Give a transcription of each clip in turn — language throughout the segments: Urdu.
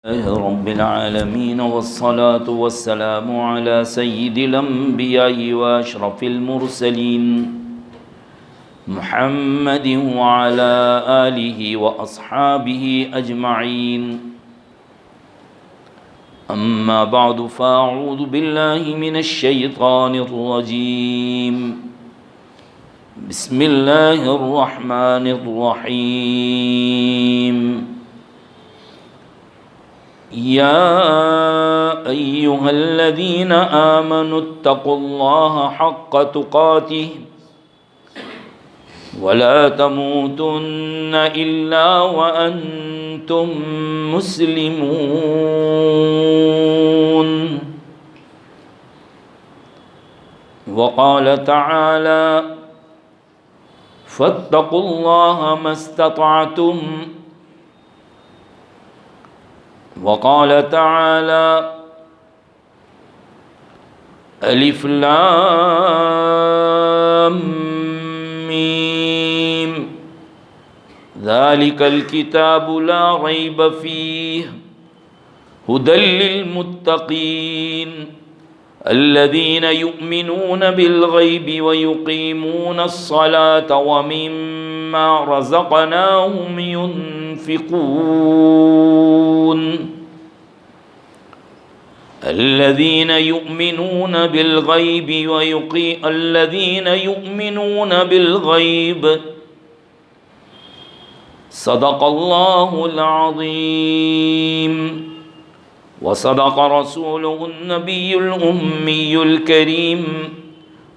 رب العالمين والصلاة والسلام على سيد الأنبياء وأشرف المرسلين محمد وعلى آله وأصحابه أجمعين أما بعد فأعوذ بالله من الشيطان الرجيم بسم الله الرحمن الرحيم يا أيها الذين آمنوا اتقوا الله حق تقاته ولا تموتن إلا وأنتم مسلمون وقال تعالى فاتقوا الله ما استطعتم وقال تعالى ألف لام ميم ذلك الكتاب لا ريب فيه هدى للمتقين الذين يؤمنون بالغيب ويقيمون الصلاة ومما رزقناهم ينفقون الذين يؤمنون بالغيب صدق الله العظيم وصدق رسوله النبي الأمي الكريم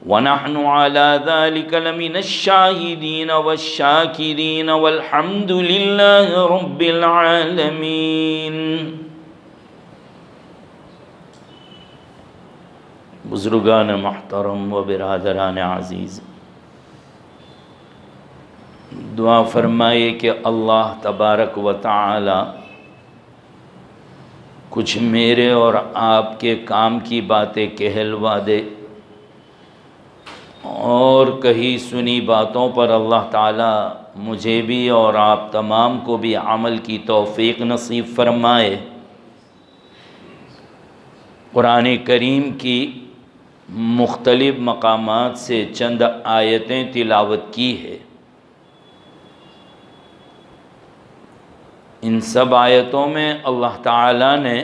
ونحن على ذلك لمن الشاهدين والشاكرين والحمد لله رب العالمين. بزرگان محترم و برادران عزیز، دعا فرمائے کہ اللہ تبارک و تعالی کچھ میرے اور آپ کے کام کی باتیں کہلوا دے اور کہی سنی باتوں پر اللہ تعالی مجھے بھی اور آپ تمام کو بھی عمل کی توفیق نصیب فرمائے۔ قرآن کریم کی مختلف مقامات سے چند آیتیں تلاوت کی ہے۔ ان سب آیتوں میں اللہ تعالیٰ نے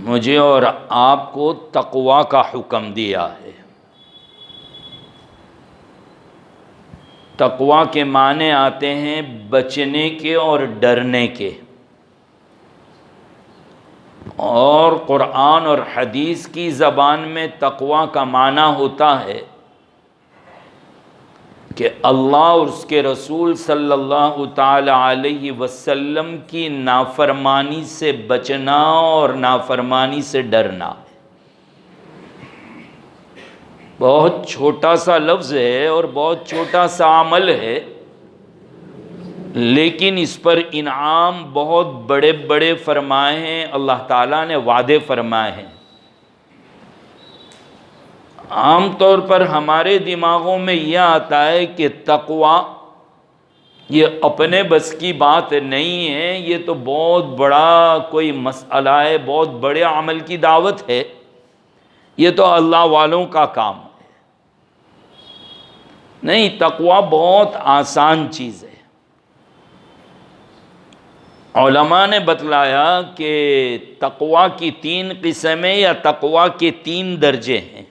مجھے اور آپ کو تقوی کا حکم دیا ہے۔ تقوی کے معنی آتے ہیں بچنے کے اور ڈرنے کے، اور قرآن اور حدیث کی زبان میں تقوی کا معنی ہوتا ہے کہ اللہ اور اس کے رسول صلی اللہ تعالی علیہ وسلم کی نافرمانی سے بچنا اور نافرمانی سے ڈرنا۔ بہت چھوٹا سا لفظ ہے اور بہت چھوٹا سا عمل ہے، لیکن اس پر انعام بہت بڑے بڑے فرمائے ہیں، اللہ تعالیٰ نے وعدے فرمائے ہیں۔ عام طور پر ہمارے دماغوں میں یہ آتا ہے کہ تقوی یہ اپنے بس کی بات نہیں ہے، یہ تو بہت بڑا کوئی مسئلہ ہے، بہت بڑے عمل کی دعوت ہے، یہ تو اللہ والوں کا کام ہے۔ نہیں، تقوی بہت آسان چیز ہے۔ علماء نے بتلایا کہ تقوی کی 3 قسمیں یا تقوی کے 3 درجے ہیں۔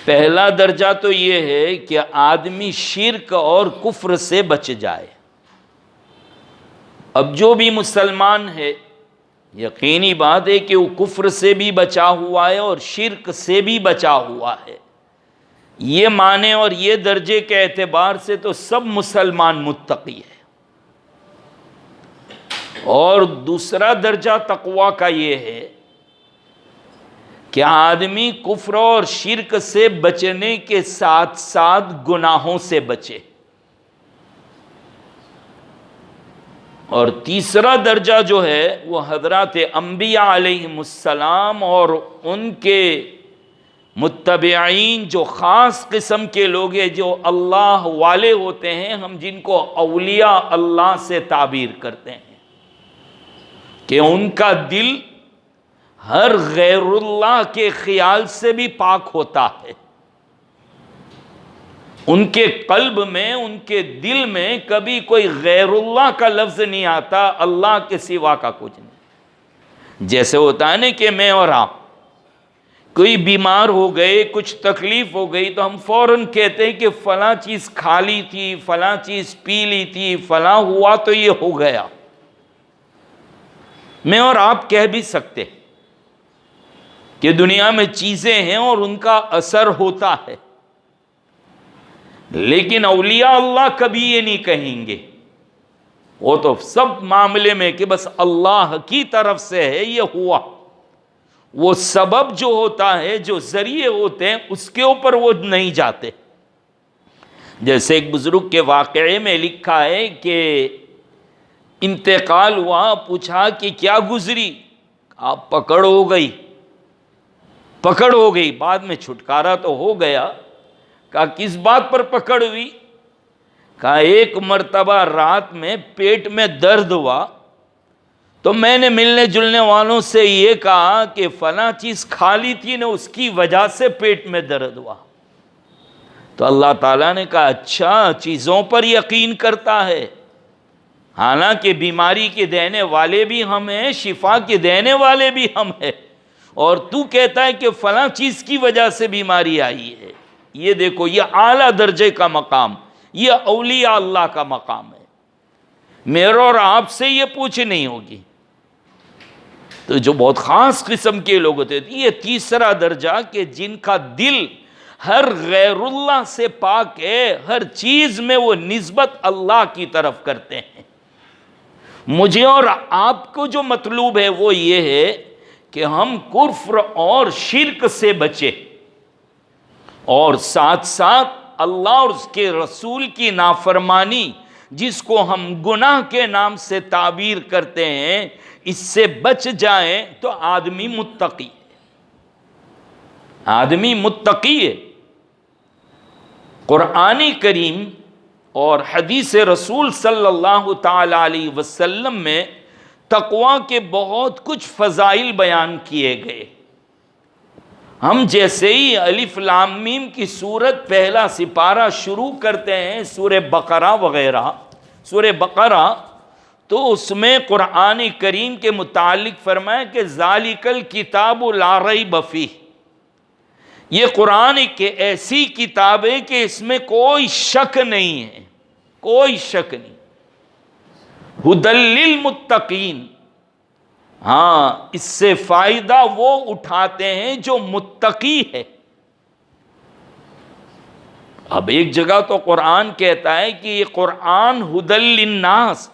پہلا درجہ تو یہ ہے کہ آدمی شرک اور کفر سے بچ جائے۔ اب جو بھی مسلمان ہے، یقینی بات ہے کہ وہ کفر سے بھی بچا ہوا ہے اور شرک سے بھی بچا ہوا ہے۔ یہ معنی اور یہ درجے کے اعتبار سے تو سب مسلمان متقی ہے۔ اور دوسرا درجہ تقوی کا یہ ہے کہ آدمی کفر اور شرک سے بچنے کے ساتھ ساتھ گناہوں سے بچے۔ اور تیسرا درجہ جو ہے وہ حضرات انبیاء علیہم السلام اور ان کے متبعین جو خاص قسم کے لوگ ہیں، جو اللہ والے ہوتے ہیں، ہم جن کو اولیاء اللہ سے تعبیر کرتے ہیں، کہ ان کا دل ہر غیر اللہ کے خیال سے بھی پاک ہوتا ہے، ان کے قلب میں، ان کے دل میں کبھی کوئی غیر اللہ کا لفظ نہیں آتا، اللہ کے سوا کا کچھ نہیں۔ جیسے ہوتا ہے نا کہ میں اور آپ کوئی بیمار ہو گئے، کچھ تکلیف ہو گئی تو ہم فوراً کہتے ہیں کہ فلاں چیز کھا لی تھی، فلاں چیز پی لی تھی، فلاں ہوا تو یہ ہو گیا۔ میں اور آپ کہہ بھی سکتے کہ دنیا میں چیزیں ہیں اور ان کا اثر ہوتا ہے، لیکن اولیاء اللہ کبھی یہ نہیں کہیں گے، وہ تو سب معاملے میں کہ بس اللہ کی طرف سے ہے یہ ہوا، وہ سبب جو ہوتا ہے، جو ذریعے ہوتے ہیں، اس کے اوپر وہ نہیں جاتے۔ جیسے ایک بزرگ کے واقعے میں لکھا ہے کہ انتقال ہوا، پوچھا کہ کیا گزری؟ آپ پکڑ ہو گئی، بعد میں چھٹکارا تو ہو گیا۔ کہا کس بات پر پکڑ ہوئی؟ کہا ایک مرتبہ رات میں پیٹ میں درد ہوا تو میں نے ملنے جلنے والوں سے یہ کہا کہ فلاں چیز کھا لی تھی نا، اس کی وجہ سے پیٹ میں درد ہوا۔ تو اللہ تعالیٰ نے کہا اچھا، چیزوں پر یقین کرتا ہے، حالانکہ بیماری کے دینے والے بھی ہم ہیں، شفا کے دینے والے بھی ہم ہیں، اور تو کہتا ہے کہ فلاں چیز کی وجہ سے بیماری آئی ہے۔ یہ دیکھو، یہ اعلیٰ درجے کا مقام، یہ اولیاء اللہ کا مقام ہے۔ میرے اور آپ سے یہ پوچھ نہیں ہوگی۔ تو جو بہت خاص قسم کے لوگ ہوتے ہیں، یہ تیسرا درجہ کہ جن کا دل ہر غیر اللہ سے پاک ہے، ہر چیز میں وہ نسبت اللہ کی طرف کرتے ہیں۔ مجھے اور آپ کو جو مطلوب ہے وہ یہ ہے کہ ہم کفر اور شرک سے بچیں، اور ساتھ ساتھ اللہ اور اس کے رسول کی نافرمانی، جس کو ہم گناہ کے نام سے تعبیر کرتے ہیں، اس سے بچ جائیں تو آدمی متقی ہے۔ قرآن کریم اور حدیث رسول صلی اللہ تعالی علیہ وسلم میں تقوی کے بہت کچھ فضائل بیان کیے گئے۔ ہم جیسے ہی الف لام میم کی سورت پہلا سپارہ شروع کرتے ہیں، سورہ بقرہ وغیرہ، سورہ بقرہ، تو اس میں قرآن کریم کے متعلق فرمایا کہ ذالک الکتاب لا ریب فیہ، یہ قرآن ایک ایسی کتاب ہے کہ اس میں کوئی شک نہیں ہے، کوئی شک نہیں۔ ھدی للمتقین، ہاں، اس سے فائدہ وہ اٹھاتے ہیں جو متقی ہے۔ اب ایک جگہ تو قرآن کہتا ہے کہ یہ قرآن ھدی للناس،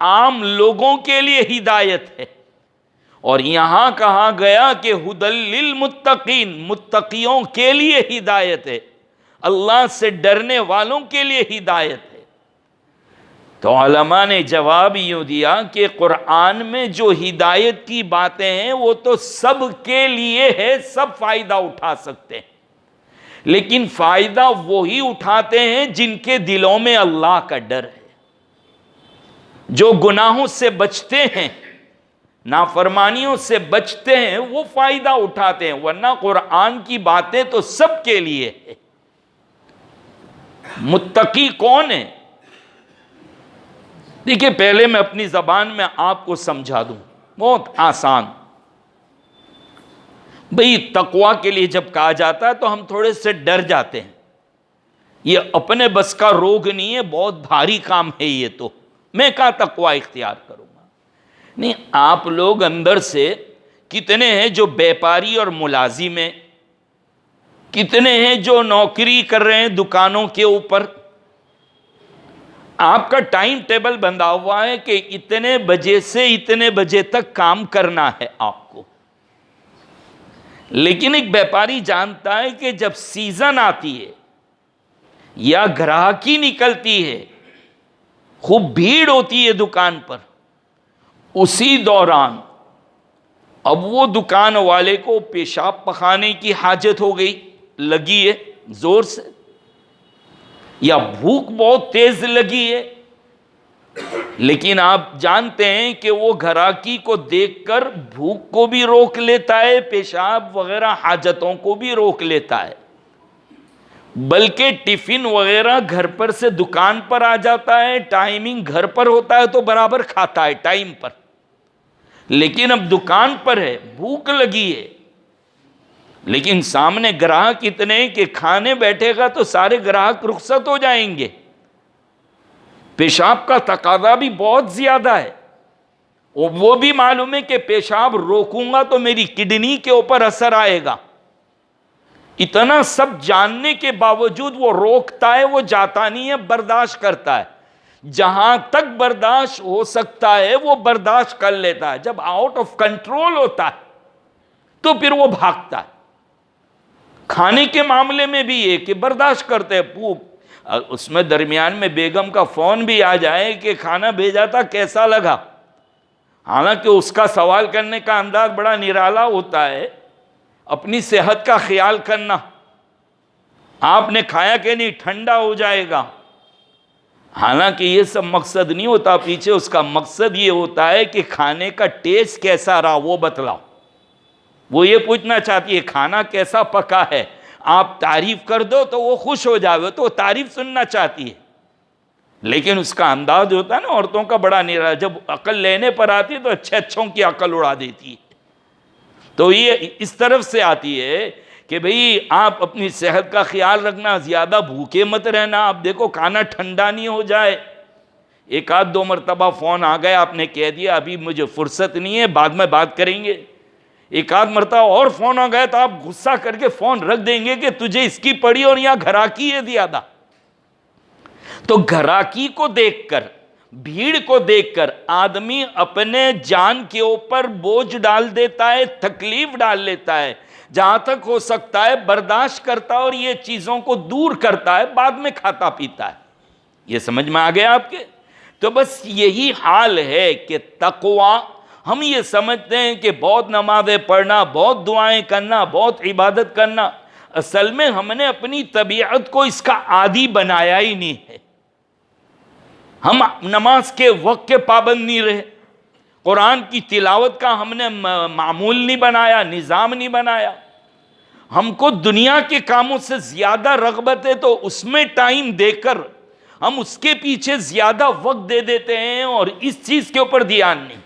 عام لوگوں کے لیے ہدایت ہے، اور یہاں کہا گیا کہ ھدی للمتقین، متقیوں کے لیے ہدایت ہے، اللہ سے ڈرنے والوں کے لیے ہدایت ہے۔ تو علماء نے جواب یوں دیا کہ قرآن میں جو ہدایت کی باتیں ہیں وہ تو سب کے لیے ہے، سب فائدہ اٹھا سکتے ہیں، لیکن فائدہ وہی اٹھاتے ہیں جن کے دلوں میں اللہ کا ڈر ہے، جو گناہوں سے بچتے ہیں، نافرمانیوں سے بچتے ہیں، وہ فائدہ اٹھاتے ہیں، ورنہ قرآن کی باتیں تو سب کے لیے ہے۔ متقی کون ہے؟ دیکھیں، پہلے میں اپنی زبان میں آپ کو سمجھا دوں، بہت آسان۔ بھئی تقوی کے لیے جب کہا جاتا ہے تو ہم تھوڑے سے ڈر جاتے ہیں، یہ اپنے بس کا روگ نہیں ہے، بہت بھاری کام ہے یہ، تو میں کہاں تقوی اختیار کروں گا؟ نہیں، آپ لوگ اندر سے کتنے ہیں جو بیپاری اور ملازم ہیں، کتنے ہیں جو نوکری کر رہے ہیں دکانوں کے اوپر، آپ کا ٹائم ٹیبل بندھا ہوا ہے کہ اتنے بجے سے اتنے بجے تک کام کرنا ہے آپ کو، لیکن ایک بیپاری جانتا ہے کہ جب سیزن آتی ہے یا گراہکی نکلتی ہے، خوب بھیڑ ہوتی ہے دکان پر، اسی دوران اب وہ دکان والے کو پیشاب پخانے کی حاجت ہو گئی، لگی ہے زور سے، یا بھوک بہت تیز لگی ہے، لیکن آپ جانتے ہیں کہ وہ گھراکی کو دیکھ کر بھوک کو بھی روک لیتا ہے، پیشاب وغیرہ حاجتوں کو بھی روک لیتا ہے، بلکہ ٹفن وغیرہ گھر پر سے دکان پر آ جاتا ہے، ٹائمنگ گھر پر ہوتا ہے تو برابر کھاتا ہے ٹائم پر، لیکن اب دکان پر ہے، بھوک لگی ہے، لیکن سامنے گراہک اتنے کہ کھانے بیٹھے گا تو سارے گراہک رخصت ہو جائیں گے، پیشاب کا تقاضا بھی بہت زیادہ ہے، وہ بھی معلوم ہے کہ پیشاب روکوں گا تو میری کڈنی کے اوپر اثر آئے گا، اتنا سب جاننے کے باوجود وہ روکتا ہے، وہ جاتا نہیں ہے، برداشت کرتا ہے، جہاں تک برداشت ہو سکتا ہے وہ برداشت کر لیتا ہے، جب آؤٹ آف کنٹرول ہوتا ہے تو پھر وہ بھاگتا ہے۔ کھانے کے معاملے میں بھی یہ کہ برداشت کرتے ہیں، پوپ اس میں درمیان میں بیگم کا فون بھی آ جائے کہ کھانا بھیجا تھا کیسا لگا، حالانکہ اس کا سوال کرنے کا انداز بڑا نرالا ہوتا ہے، اپنی صحت کا خیال کرنا، آپ نے کھایا کہ نہیں، ٹھنڈا ہو جائے گا، حالانکہ یہ سب مقصد نہیں ہوتا، پیچھے اس کا مقصد یہ ہوتا ہے کہ کھانے کا ٹیسٹ کیسا رہا وہ بتلاؤ، وہ یہ پوچھنا چاہتی ہے کھانا کیسا پکا ہے، آپ تعریف کر دو تو وہ خوش ہو جاوے، تو وہ تعریف سننا چاہتی ہے، لیکن اس کا انداز ہوتا ہے نا عورتوں کا بڑا نرالا، جب عقل لینے پر آتی ہے تو اچھوں کی عقل اڑا دیتی ہے، تو یہ اس طرف سے آتی ہے کہ بھئی آپ اپنی صحت کا خیال رکھنا، زیادہ بھوکے مت رہنا، آپ دیکھو کھانا ٹھنڈا نہیں ہو جائے، ایک آدھ دو مرتبہ فون آ گیا، آپ نے کہہ دیا ابھی مجھے فرصت نہیں ہے، بعد میں بات کریں گے، ایک آدھ مرتبہ اور فون آ گیا تو آپ غصہ کر کے فون رکھ دیں گے کہ تجھے اس کی پڑی اور یہاں گھراکی ہے زیادہ۔ تو گھراکی کو دیکھ کر، بھیڑ کو دیکھ کر آدمی اپنے جان کے اوپر بوجھ ڈال دیتا ہے، تکلیف ڈال لیتا ہے، جہاں تک ہو سکتا ہے برداشت کرتا ہے اور یہ چیزوں کو دور کرتا ہے، بعد میں کھاتا پیتا ہے۔ یہ سمجھ میں آ گیا آپ کے؟ تو بس یہی حال ہے کہ تقوی، ہم یہ سمجھتے ہیں کہ بہت نمازیں پڑھنا، بہت دعائیں کرنا، بہت عبادت کرنا، اصل میں ہم نے اپنی طبیعت کو اس کا عادی بنایا ہی نہیں ہے، ہم نماز کے وقت کے پابند نہیں رہے، قرآن کی تلاوت کا ہم نے معمول نہیں بنایا، نظام نہیں بنایا، ہم کو دنیا کے کاموں سے زیادہ رغبت ہے تو اس میں ٹائم دے کر ہم اس کے پیچھے زیادہ وقت دے دیتے ہیں اور اس چیز کے اوپر دھیان نہیں،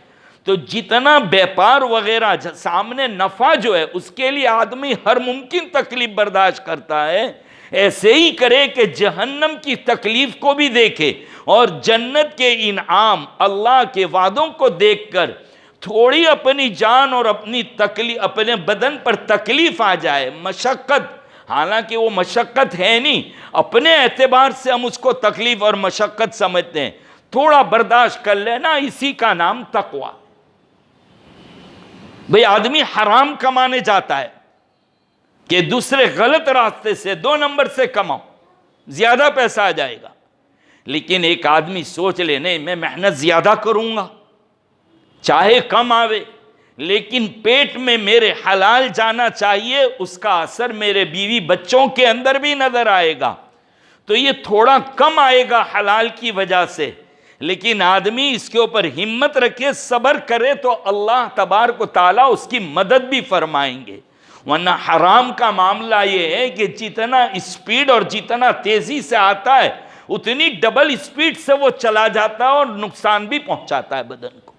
تو جتنا بیپار وغیرہ سامنے نفع جو ہے اس کے لیے آدمی ہر ممکن تکلیف برداشت کرتا ہے، ایسے ہی کرے کہ جہنم کی تکلیف کو بھی دیکھے اور جنت کے انعام، اللہ کے وعدوں کو دیکھ کر تھوڑی اپنی جان اور اپنے بدن پر تکلیف آ جائے، مشقت، حالانکہ وہ مشقت ہے نہیں، اپنے اعتبار سے ہم اس کو تکلیف اور مشقت سمجھتے ہیں، تھوڑا برداشت کر لینا، اسی کا نام تقوی۔ بھئی آدمی حرام کمانے جاتا ہے کہ دوسرے غلط راستے سے 2 نمبر سے کماؤ، زیادہ پیسہ آ جائے گا، لیکن ایک آدمی سوچ لے نہیں میں محنت زیادہ کروں گا، چاہے کم آوے لیکن پیٹ میں میرے حلال جانا چاہیے، اس کا اثر میرے بیوی بچوں کے اندر بھی نظر آئے گا، تو یہ تھوڑا کم آئے گا حلال کی وجہ سے، لیکن آدمی اس کے اوپر ہمت رکھے، صبر کرے تو اللہ تبارک و تعالیٰ اس کی مدد بھی فرمائیں گے، ورنہ حرام کا معاملہ یہ ہے کہ جتنا اسپیڈ اور جتنا تیزی سے آتا ہے اتنی ڈبل اسپیڈ سے وہ چلا جاتا ہے اور نقصان بھی پہنچاتا ہے بدن کو۔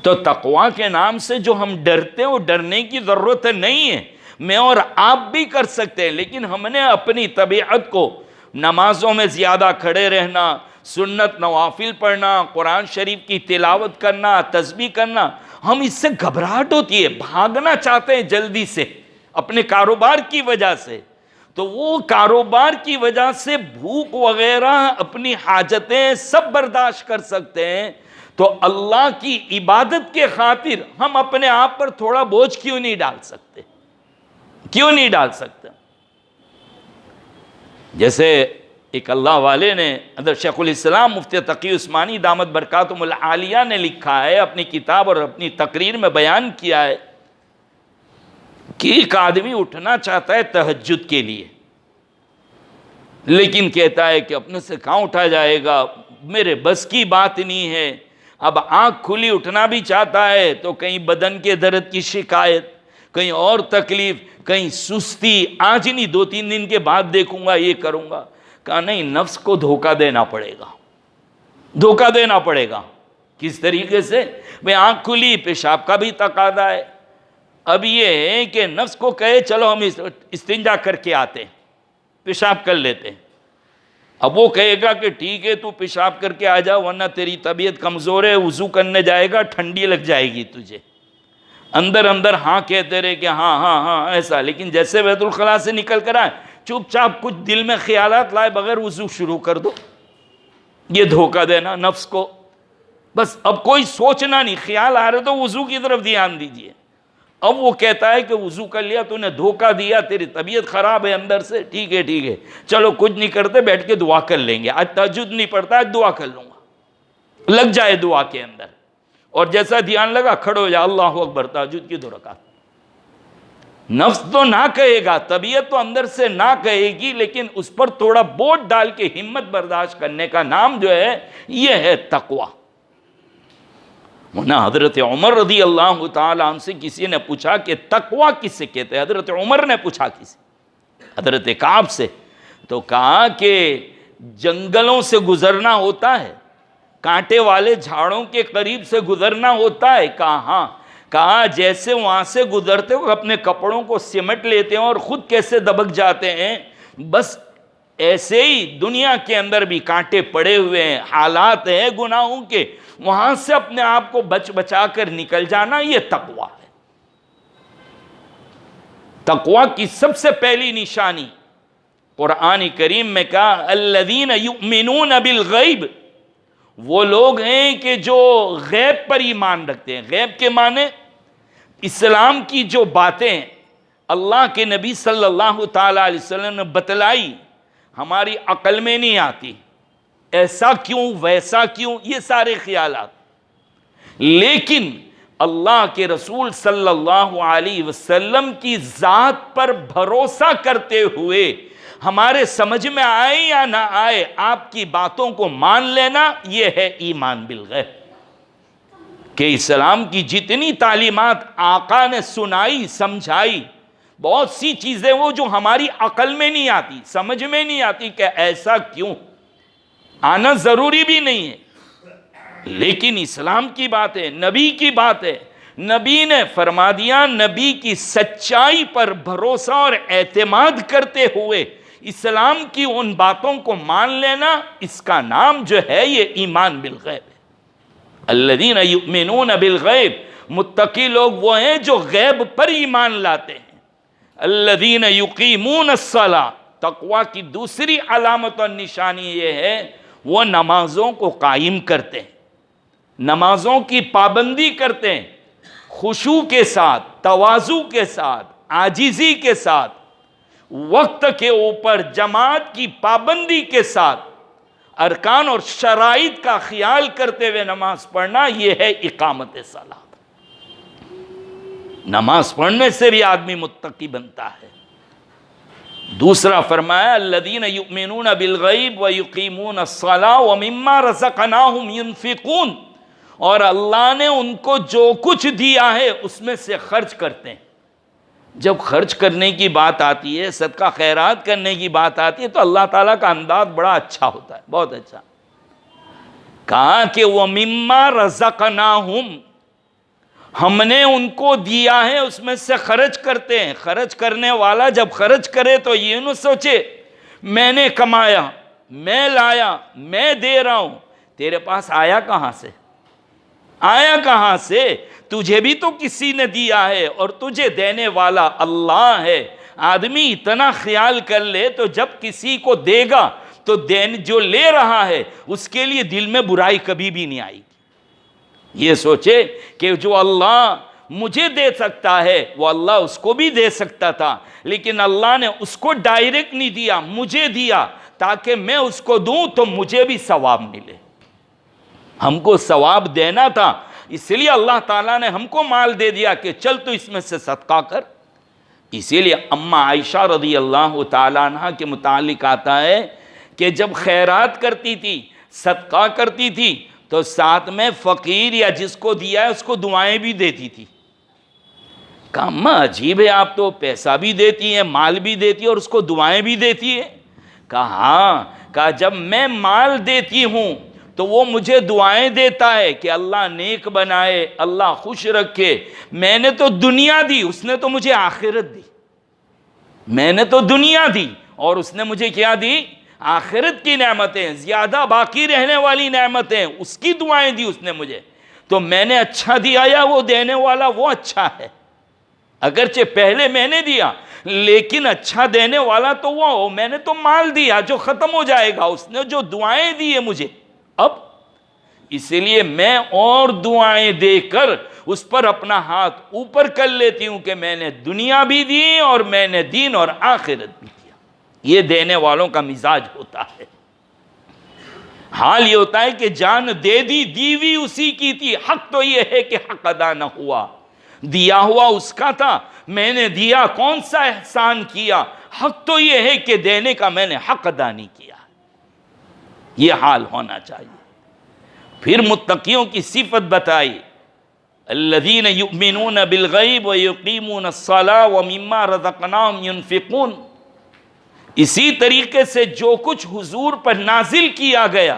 تو تقوی کے نام سے جو ہم ڈرتے ہیں وہ ڈرنے کی ضرورت نہیں ہے، میں اور آپ بھی کر سکتے ہیں، لیکن ہم نے اپنی طبیعت کو نمازوں میں زیادہ کھڑے رہنا، سنت نوافل پڑھنا، قرآن شریف کی تلاوت کرنا، تسبیح کرنا، ہم اس سے گھبراہٹ ہوتی ہے، بھاگنا چاہتے ہیں جلدی سے اپنے کاروبار کی وجہ سے، تو وہ کاروبار کی وجہ سے بھوک وغیرہ اپنی حاجتیں سب برداشت کر سکتے ہیں، تو اللہ کی عبادت کے خاطر ہم اپنے آپ پر تھوڑا بوجھ کیوں نہیں ڈال سکتے؟ کیوں نہیں ڈال سکتے؟ جیسے ایک اللہ والے نے حضرت شیخ الاسلام مفتی تقی عثمانی دامت برکاتہم العالیہ نے لکھا ہے، اپنی کتاب اور اپنی تقریر میں بیان کیا ہے کہ ایک آدمی اٹھنا چاہتا ہے تہجد کے لیے، لیکن کہتا ہے کہ اپنے سے کہاں اٹھا جائے گا، میرے بس کی بات نہیں ہے۔ اب آنکھ کھلی اٹھنا بھی چاہتا ہے تو کہیں بدن کے درد کی شکایت، کہیں اور تکلیف، کہیں سستی، آج نہیں 2-3 دن کے بعد دیکھوں گا، یہ کروں گا۔ کہا نہیں، نفس کو دھوکہ دینا پڑے گا، دھوکہ دینا پڑے گا۔ کس طریقے سے؟ بھئی آنکھ کھلی، پیشاب کا بھی تقاضا ہے، اب یہ ہے کہ نفس کو کہے چلو ہم استنجا کر کے آتے ہیں، پیشاب کر لیتے ہیں۔ اب وہ کہے گا کہ ٹھیک ہے تو پیشاب کر کے آ جا، ورنہ تیری طبیعت کمزور ہے، وضو کرنے جائے گا ٹھنڈی لگ جائے گی تجھے۔ اندر اندر ہاں کہتے رہے کہ ہاں ہاں ہاں ایسا، لیکن جیسے بیت الخلاء سے نکل کر آئے چپ چاپ کچھ دل میں خیالات لائے بغیر وضو شروع کر دو۔ یہ دھوکہ دینا نفس کو، بس اب کوئی سوچنا نہیں، خیال آ رہے تو وضو کی طرف دھیان دیجئے۔ اب وہ کہتا ہے کہ وضو کر لیا، تو نے دھوکہ دیا، تیری طبیعت خراب ہے اندر سے، ٹھیک ہے چلو کچھ نہیں کرتے، بیٹھ کے دعا کر لیں گے، آج تہجد نہیں پڑتا، آج دعا کر لوں گا، لگ جائے دعا کے اندر، اور جیسا دھیان لگا کھڑے ہو جا، اللہ اکبر، تہجد کی 2 رکعت۔ نفس تو نہ کہے گا، طبیعت تو اندر سے نہ کہے گی، لیکن اس پر تھوڑا بوجھ ڈال کے ہمت برداشت کرنے کا نام جو ہے یہ ہے تقوی۔ حضرت عمر رضی اللہ تعالیٰ عنہ سے کسی نے پوچھا کہ تقوی کس سے کہتے ہیں؟ حضرت عمر نے پوچھا کسی، حضرت کعب سے، تو کہا کہ جنگلوں سے گزرنا ہوتا ہے، کانٹے والے جھاڑوں کے قریب سے گزرنا ہوتا ہے؟ کہا ہاں۔ کہا جیسے وہاں سے گزرتے ہو اپنے کپڑوں کو سمٹ لیتے ہیں اور خود کیسے دبک جاتے ہیں، بس ایسے ہی دنیا کے اندر بھی کانٹے پڑے ہوئے ہیں، حالات ہیں گناہوں کے، وہاں سے اپنے آپ کو بچا کر نکل جانا، یہ تقوی ہے۔ تقوی کی سب سے پہلی نشانی قرآن کریم میں کہا الذین یؤمنون بالغیب، وہ لوگ ہیں کہ جو غیب پر ایمان رکھتے ہیں۔ غیب کے معنی اسلام کی جو باتیں اللہ کے نبی صلی اللہ تعالیٰ علیہ وسلم نے بتلائی، ہماری عقل میں نہیں آتی، ایسا کیوں ویسا کیوں، یہ سارے خیالات، لیکن اللہ کے رسول صلی اللہ علیہ وسلم کی ذات پر بھروسہ کرتے ہوئے ہمارے سمجھ میں آئے یا نہ آئے آپ کی باتوں کو مان لینا، یہ ہے ایمان بالغیب۔ کہ اسلام کی جتنی تعلیمات آقا نے سنائی سمجھائی، بہت سی چیزیں وہ جو ہماری عقل میں نہیں آتی، سمجھ میں نہیں آتی کہ ایسا کیوں، آنا ضروری بھی نہیں ہے، لیکن اسلام کی بات ہے، نبی کی بات ہے، نبی نے فرما دیا، نبی کی سچائی پر بھروسہ اور اعتماد کرتے ہوئے اسلام کی ان باتوں کو مان لینا، اس کا نام جو ہے یہ ایمان بالغیب ہے۔ الذین یؤمنون بالغیب، متقی لوگ وہ ہیں جو غیب پر ایمان لاتے ہیں۔ الذین یقیمون الصلاۃ، تقوی کی دوسری علامت اور نشانی یہ ہے وہ نمازوں کو قائم کرتے ہیں، نمازوں کی پابندی کرتے ہیں، خشوع کے ساتھ، تواضع کے ساتھ، عاجزی کے ساتھ، وقت کے اوپر جماعت کی پابندی کے ساتھ، ارکان اور شرائط کا خیال کرتے ہوئے نماز پڑھنا، یہ ہے اقامت صلاۃ۔ نماز پڑھنے سے بھی آدمی متقی بنتا ہے۔ دوسرا فرمایا الذین یؤمنون بالغیب ویقیمون الصلاۃ ومما رزقناہم ینفقون، اور اللہ نے ان کو جو کچھ دیا ہے اس میں سے خرچ کرتے ہیں۔ جب خرچ کرنے کی بات آتی ہے، صدقہ خیرات کرنے کی بات آتی ہے، تو اللہ تعالیٰ کا انداز بڑا اچھا ہوتا ہے، بہت اچھا۔ کہا کہ وَمِمَّا رَزَقْنَاهُمْ، ہم نے ان کو دیا ہے اس میں سے خرچ کرتے ہیں۔ خرچ کرنے والا جب خرچ کرے تو یہ نہ سوچے میں نے کمایا، میں لایا، میں دے رہا ہوں، تیرے پاس آیا کہاں سے؟ آیا کہاں سے؟ تجھے بھی تو کسی نے دیا ہے اور تجھے دینے والا اللہ ہے۔ آدمی اتنا خیال کر لے تو جب کسی کو دے گا تو جو لے رہا ہے اس کے لیے دل میں برائی کبھی بھی نہیں آئی۔ یہ سوچے کہ جو اللہ مجھے دے سکتا ہے وہ اللہ اس کو بھی دے سکتا تھا، لیکن اللہ نے اس کو ڈائریکٹ نہیں دیا، مجھے دیا تاکہ میں اس کو دوں تو مجھے بھی ثواب ملے. ہم کو ثواب دینا تھا، اس لیے اللہ تعالیٰ نے ہم کو مال دے دیا کہ چل تو اس میں سے صدقہ کر. اسی لیے اماں عائشہ رضی اللہ تعالیٰ عنہ کے متعلق آتا ہے کہ جب خیرات کرتی تھی، صدقہ کرتی تھی، تو ساتھ میں فقیر یا جس کو دیا ہے اس کو دعائیں بھی دیتی تھی. کہا اماں عجیب ہے، آپ تو پیسہ بھی دیتی ہیں، مال بھی دیتی ہے اور اس کو دعائیں بھی دیتی ہے. کہا ہاں. کہا جب میں مال دیتی ہوں تو وہ مجھے دعائیں دیتا ہے کہ اللہ نیک بنائے، اللہ خوش رکھے. میں نے تو دنیا دی، اس نے تو مجھے آخرت دی. میں نے تو دنیا دی اور اس نے مجھے کیا دی؟ آخرت کی نعمتیں، زیادہ باقی رہنے والی نعمتیں، اس کی دعائیں دی اس نے مجھے. تو میں نے اچھا دیا یا وہ دینے والا وہ اچھا ہے؟ اگرچہ پہلے میں نے دیا لیکن اچھا دینے والا تو وہ. میں نے تو مال دیا جو ختم ہو جائے گا، اس نے جو دعائیں دی ہے مجھے. اب اسی لیے میں اور دعائیں دے کر اس پر اپنا ہاتھ اوپر کر لیتی ہوں کہ میں نے دنیا بھی دی اور میں نے دین اور آخرت بھی دیا. یہ دینے والوں کا مزاج ہوتا ہے. حال یہ ہوتا ہے کہ جان دے دی، دیوی اسی کی تھی. حق تو یہ ہے کہ حق ادا نہ ہوا، دیا ہوا اس کا تھا، میں نے دیا، کون سا احسان کیا. حق تو یہ ہے کہ دینے کا میں نے حق ادا نہیں کیا. یہ حال ہونا چاہیے. پھر متقیوں کی صفت بتائی، الذین یؤمنون بالغیب ویقیمون الصلاۃ ومما رزقناہم ینفقون. اسی طریقے سے جو کچھ حضور پر نازل کیا گیا،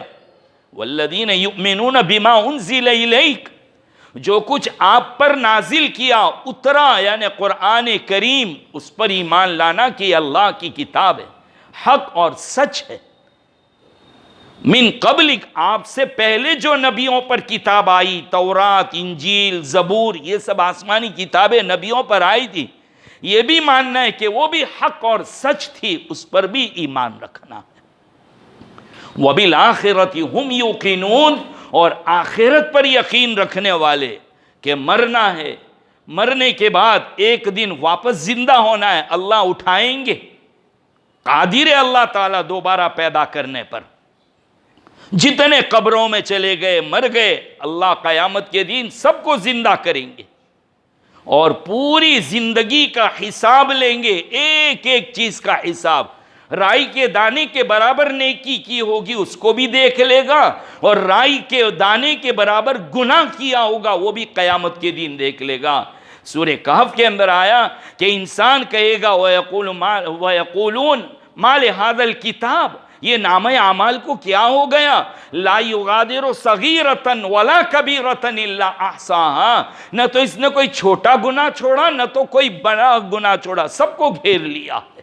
والذین یؤمنون بما انزل الیک، جو کچھ آپ پر نازل کیا اترا یعنی قرآن کریم، اس پر ایمان لانا کہ یہ اللہ کی کتاب ہے، حق اور سچ ہے. من قبلک، آپ سے پہلے جو نبیوں پر کتاب آئی، تورات، انجیل، زبور، یہ سب آسمانی کتابیں نبیوں پر آئی تھی، یہ بھی ماننا ہے کہ وہ بھی حق اور سچ تھی، اس پر بھی ایمان رکھنا ہے. وَبِالْآخِرَةِ هُمْ يُوقِنُونَ، اور آخرت پر یقین رکھنے والے کہ مرنا ہے، مرنے کے بعد ایک دن واپس زندہ ہونا ہے، اللہ اٹھائیں گے. قادر ہے اللہ تعالیٰ دوبارہ پیدا کرنے پر. جتنے قبروں میں چلے گئے، مر گئے، اللہ قیامت کے دن سب کو زندہ کریں گے اور پوری زندگی کا حساب لیں گے، ایک ایک چیز کا حساب. رائی کے دانے کے برابر نیکی کی ہوگی اس کو بھی دیکھ لے گا، اور رائی کے دانے کے برابر گناہ کیا ہوگا وہ بھی قیامت کے دن دیکھ لے گا. سورہ کہف کے اندر آیا کہ انسان کہے گا وَيَقُولُونَ مَا لِهَذَا الْكِتَابِ، یہ نامہ اعمال کو کیا ہو گیا؟ لا یغادر صغیرۃ ولا کبیرۃ الا احصاها، نہ تو اس نے کوئی چھوٹا گناہ چھوڑا نہ تو کوئی بڑا گناہ چھوڑا، سب کو گھیر لیا ہے.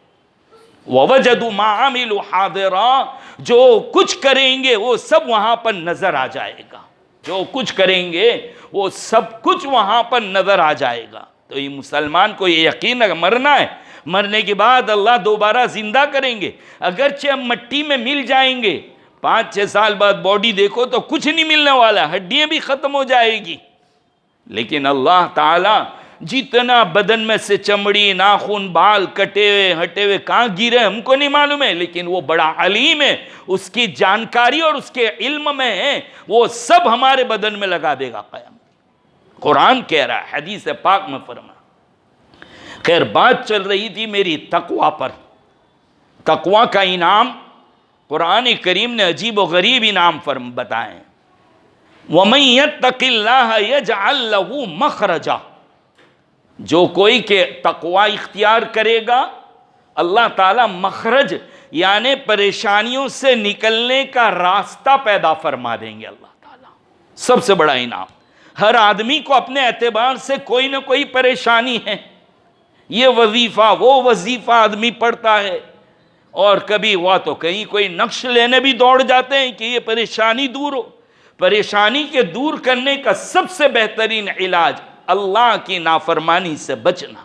ووجدوا ما عملوا حاضرا، جو کچھ کریں گے وہ سب وہاں پر نظر آ جائے گا. جو کچھ کریں گے وہ سب کچھ وہاں پر نظر آ جائے گا. تو یہ مسلمان کو یہ یقین ہے مرنا ہے، مرنے کے بعد اللہ دوبارہ زندہ کریں گے. اگرچہ ہم مٹی میں مل جائیں گے، 5-6 سال بعد باڈی دیکھو تو کچھ نہیں ملنے والا، ہڈیاں بھی ختم ہو جائے گی. لیکن اللہ تعالیٰ جتنا بدن میں سے چمڑی، ناخن، بال کٹے ہوئے ہٹے ہوئے کہاں گرے ہم کو نہیں معلوم ہے، لیکن وہ بڑا علیم ہے، اس کی جانکاری اور اس کے علم میں ہے، وہ سب ہمارے بدن میں لگا دے گا قیامت. قرآن کہہ رہا ہے، حدیث پاک میں فرما. خیر بات چل رہی تھی میری تقوی پر. تقوی کا انعام قرآن کریم نے عجیب و غریب انعام بتائے. وَمَن يَتَّقِ اللَّهَ يَجْعَل لَّهُ مَخْرَجًا، جو کوئی کہ تقوی اختیار کرے گا اللہ تعالیٰ مخرج یعنی پریشانیوں سے نکلنے کا راستہ پیدا فرما دیں گے. اللہ تعالیٰ سب سے بڑا انعام. ہر آدمی کو اپنے اعتبار سے کوئی نہ کوئی پریشانی ہے. یہ وظیفہ وہ وظیفہ آدمی پڑھتا ہے، اور کبھی ہوا تو کہیں کوئی نقش لینے بھی دوڑ جاتے ہیں کہ یہ پریشانی دور ہو. پریشانی کے دور کرنے کا سب سے بہترین علاج اللہ کی نافرمانی سے بچنا.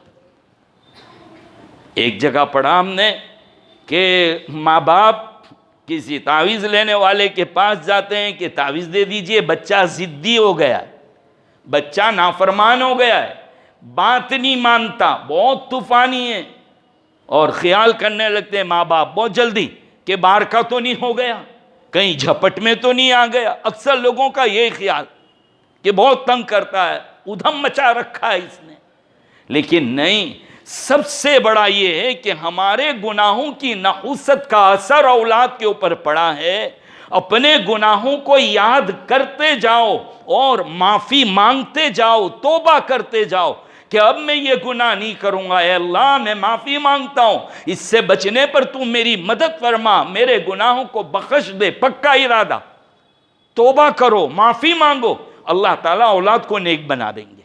ایک جگہ پڑھا ہم نے کہ ماں باپ کسی تعویذ لینے والے کے پاس جاتے ہیں کہ تعویذ دے دیجئے، بچہ ضدی ہو گیا ہے، بچہ نافرمان ہو گیا ہے، بات نہیں مانتا، بہت طوفانی ہے، اور خیال کرنے لگتے ہیں ماں باپ بہت جلدی کہ بار کا تو نہیں ہو گیا, کہیں جھپٹ میں تو نہیں آ گیا. اکثر لوگوں کا یہی خیال کہ بہت تنگ کرتا ہے, ادھم مچا رکھا ہے اس نے. لیکن نہیں, سب سے بڑا یہ ہے کہ ہمارے گناہوں کی نحوست کا اثر اولاد کے اوپر پڑا ہے. اپنے گناہوں کو یاد کرتے جاؤ اور معافی مانگتے جاؤ, توبہ کرتے جاؤ کہ اب میں یہ گناہ نہیں کروں گا. اے اللہ, میں معافی مانگتا ہوں, اس سے بچنے پر تو میری مدد فرما, میرے گناہوں کو بخش دے. پکا ارادہ, توبہ کرو, معافی مانگو, اللہ تعالیٰ اولاد کو نیک بنا دیں گے.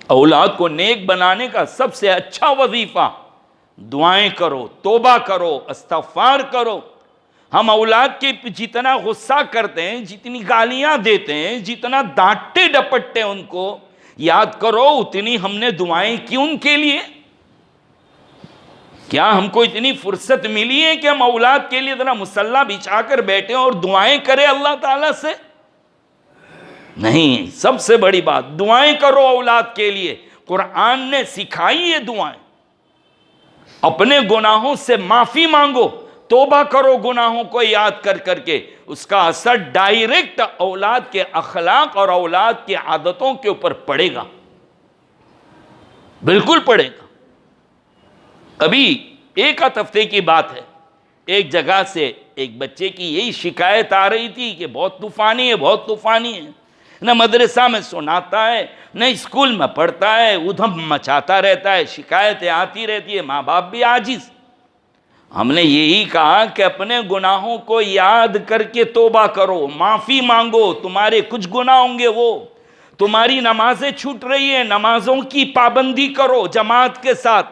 اولاد کو نیک بنانے کا سب سے اچھا وظیفہ دعائیں کرو, توبہ کرو, استغفار کرو. ہم اولاد کے جتنا غصہ کرتے ہیں, جتنی گالیاں دیتے ہیں, جتنا ڈانٹتے ڈپٹتے ان کو, یاد کرو اتنی ہم نے دعائیں کی ان کے لیے. کیا ہم کو اتنی فرصت ملی ہے کہ ہم اولاد کے لیے ذرا مصلی بچھا کر بیٹھے اور دعائیں کریں اللہ تعالیٰ سے؟ نہیں. سب سے بڑی بات دعائیں کرو اولاد کے لیے. قرآن نے سکھائی یہ دعائیں. اپنے گناہوں سے معافی مانگو, توبہ کرو گناہوں کو یاد کر کر کے. اس کا اثر ڈائریکٹ اولاد کے اخلاق اور اولاد کی عادتوں کے اوپر پڑے گا, بالکل پڑے گا. ابھی ایک ہفتے کی بات ہے, ایک جگہ سے ایک بچے کی یہی شکایت آ رہی تھی کہ بہت طوفانی ہے, بہت طوفانی ہے. نہ مدرسہ میں سناتا ہے, نہ اسکول میں پڑھتا ہے, ادھم مچاتا رہتا ہے, شکایتیں آتی رہتی ہے, ماں باپ بھی عاجز. ہم نے یہی کہا کہ اپنے گناہوں کو یاد کر کے توبہ کرو, معافی مانگو. تمہارے کچھ گناہ ہوں گے, وہ تمہاری نمازیں چھوٹ رہی ہیں, نمازوں کی پابندی کرو جماعت کے ساتھ.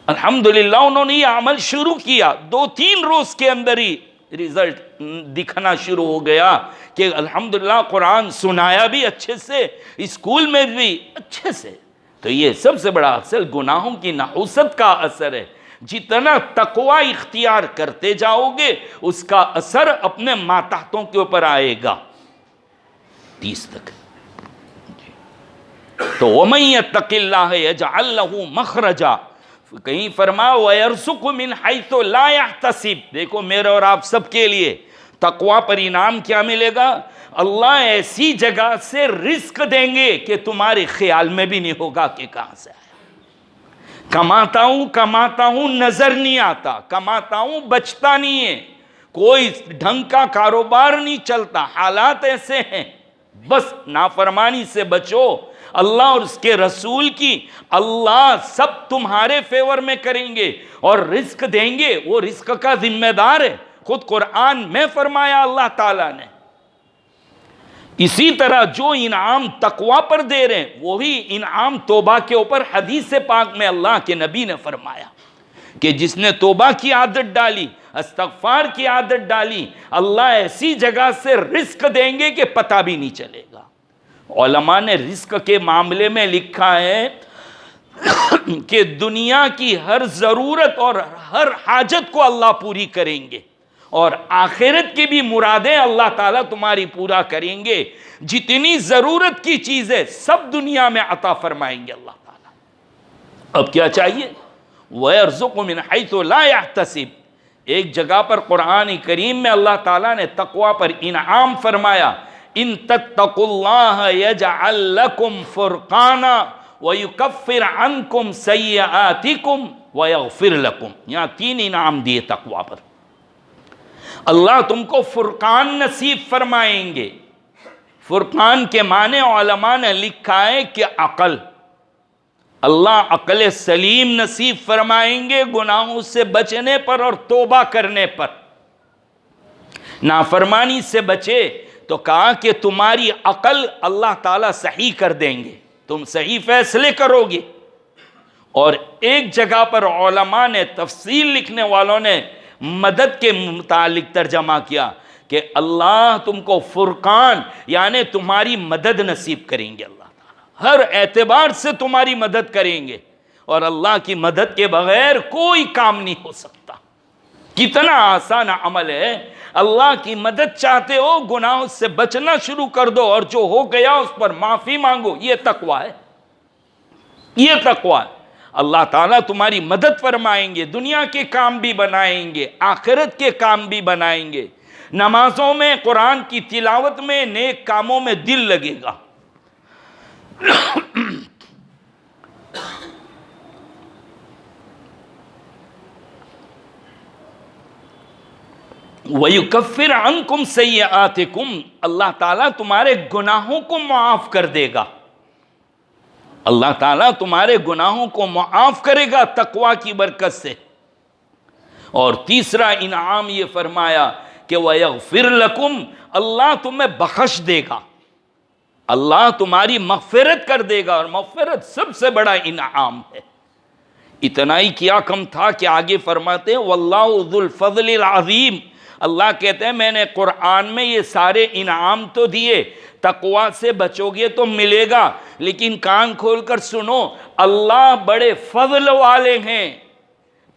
الحمدللہ انہوں نے یہ عمل شروع کیا, 2-3 روز کے اندر ہی رزلٹ دکھنا شروع ہو گیا کہ الحمدللہ قرآن سنایا بھی اچھے سے, اسکول میں بھی اچھے سے. تو یہ سب سے بڑا اصل گناہوں کی نحوست کا اثر ہے. جتنا تقوی اختیار کرتے جاؤ گے اس کا اثر اپنے ماتحتوں کے اوپر آئے گا. 30 تک. تو وَمَن يَتَّقِ اللَّهَ يَجْعَل لَّهُ مَخْرَجًا, کہیں فرمایا وَيَرْزُقْهُ مِنْ حَيْثُ لَا يَحْتَسِبْ. دیکھو میرے اور آپ سب کے لیے تقوی پر انعام کیا ملے گا. اللہ ایسی جگہ سے رزق دیں گے کہ تمہارے خیال میں بھی نہیں ہوگا کہ کہاں سے آیا. کماتا ہوں نظر نہیں آتا, کماتا ہوں بچتا نہیں ہے, کوئی ڈھنگ کا کاروبار نہیں چلتا, حالات ایسے ہیں. بس نافرمانی سے بچو, اللہ اور اس کے رسول کی. اللہ سب تمہارے فیور میں کریں گے اور رزق دیں گے, وہ رزق کا ذمہ دار ہے. خود قرآن میں فرمایا اللہ تعالیٰ نے. اسی طرح جو انعام تقوی پر دے رہے ہیں وہی انعام توبہ کے اوپر حدیث پاک میں اللہ کے نبی نے فرمایا کہ جس نے توبہ کی عادت ڈالی, استغفار کی عادت ڈالی, اللہ ایسی جگہ سے رزق دیں گے کہ پتہ بھی نہیں چلے گا. علماء نے رزق کے معاملے میں لکھا ہے کہ دنیا کی ہر ضرورت اور ہر حاجت کو اللہ پوری کریں گے, اور آخرت کی بھی مرادیں اللہ تعالیٰ تمہاری پورا کریں گے. جتنی ضرورت کی چیزیں سب دنیا میں عطا فرمائیں گے اللہ تعالیٰ. اب کیا چاہیے؟ وَيَرْزُقُ مِنْ حَيْثُ لَا يَحْتَسِبْ. ایک جگہ پر قرآن کریم میں اللہ تعالیٰ نے تقوی پر انعام فرمایا, ان تتقوا اللہ یجعل لکم فرقانا ویکفر عنکم سیئاتکم ویغفر لکم. یہاں 3 انعام دیے تقوی پر. اللہ تم کو فرقان نصیب فرمائیں گے. فرقان کے معنی علماء نے لکھا ہے کہ عقل. اللہ عقل سلیم نصیب فرمائیں گے گناہوں سے بچنے پر اور توبہ کرنے پر. نافرمانی سے بچے تو کہا کہ تمہاری عقل اللہ تعالیٰ صحیح کر دیں گے, تم صحیح فیصلے کرو گے. اور ایک جگہ پر علماء نے, تفصیل لکھنے والوں نے مدد کے متعلق ترجمہ کیا کہ اللہ تم کو فرقان یعنی تمہاری مدد نصیب کریں گے. اللہ تعالیٰ ہر اعتبار سے تمہاری مدد کریں گے, اور اللہ کی مدد کے بغیر کوئی کام نہیں ہو سکتا. کتنا آسان عمل ہے. اللہ کی مدد چاہتے ہو, گناہوں سے بچنا شروع کر دو, اور جو ہو گیا اس پر معافی مانگو. یہ تقوی ہے, یہ تقوی ہے. اللہ تعالیٰ تمہاری مدد فرمائیں گے، دنیا کے کام بھی بنائیں گے، آخرت کے کام بھی بنائیں گے، نمازوں میں، قرآن کی تلاوت میں، نیک کاموں میں دل لگے گا۔ وَيُكَفِّرْ عَنْكُمْ سَيِّئَاتِكُمْ، اللہ تعالیٰ تمہارے گناہوں کو معاف کر دے گا، اللہ تعالیٰ تمہارے گناہوں کو معاف کرے گا تقوی کی برکت سے۔ اور تیسرا انعام یہ فرمایا کہ وَيَغْفِرْ لَكُمْ، اللہ تمہیں بخش دے گا، اللہ تمہاری مغفرت کر دے گا، اور مغفرت سب سے بڑا انعام ہے۔ اتنا ہی کیا کم تھا کہ آگے فرماتے ہیں وَاللَّهُ ذُو الْفَضْلِ الْعَظِيمِ، اللہ کہتے ہیں میں نے قرآن میں یہ سارے انعام تو دیے، تقوی سے بچو گے تو ملے گا، لیکن کان کھول کر سنو، اللہ بڑے فضل والے ہیں،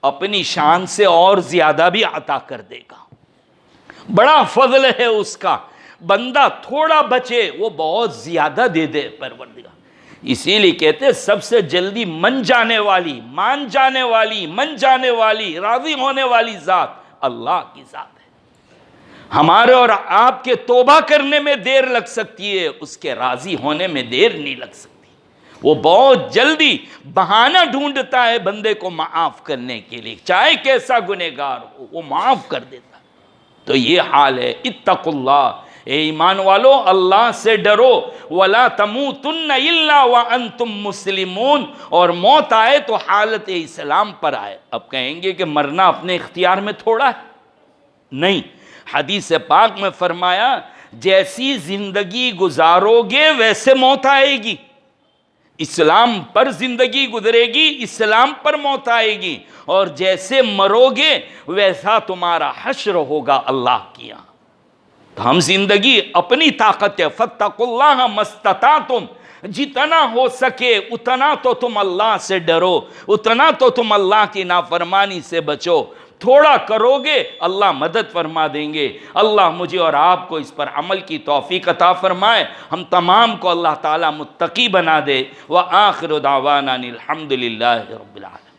اپنی شان سے اور زیادہ بھی عطا کر دے گا، بڑا فضل ہے اس کا، بندہ تھوڑا بچے وہ بہت زیادہ دے دے پروردگار۔ اسی لیے کہتے ہیں سب سے جلدی من جانے والی، مان جانے والی، من جانے والی، راضی ہونے والی ذات اللہ کی ذات ہے۔ ہمارے اور آپ کے توبہ کرنے میں دیر لگ سکتی ہے، اس کے راضی ہونے میں دیر نہیں لگ سکتی، وہ بہت جلدی بہانہ ڈھونڈتا ہے بندے کو معاف کرنے کے لیے، چاہے کیسا گنہگار ہو وہ معاف کر دیتا ہے۔ تو یہ حال ہے، اتقوا اللہ، اے ایمان والو اللہ سے ڈرو، وَلَا تَمُوتُنَّ إِلَّا وَأَنْتُمْ مُسْلِمُونَ، اور موت آئے تو حالت اسلام پر آئے۔ اب کہیں گے کہ مرنا اپنے اختیار میں تھوڑا ہے، نہیں، حدیث پاک میں فرمایا جیسی زندگی گزارو گے ویسے موت آئے گی، اسلام پر زندگی گزرے گی، اسلام پر موت آئے گی، اور جیسے مرو گے ویسا تمہارا حشر ہوگا اللہ کی یہاں۔ تو ہم زندگی اپنی طاقت ہے، فَاتَّقُوا اللَّهَ مَا اسْتَطَعْتُمْ، جتنا ہو سکے اتنا تو تم اللہ سے ڈرو، اتنا تو تم اللہ کی نافرمانی سے بچو، تھوڑا کرو گے اللہ مدد فرما دیں گے۔ اللہ مجھے اور آپ کو اس پر عمل کی توفیق عطا فرمائے، ہم تمام کو اللہ تعالیٰ متقی بنا دے۔ وآخر دعوانا الحمد للہ رب العالمین۔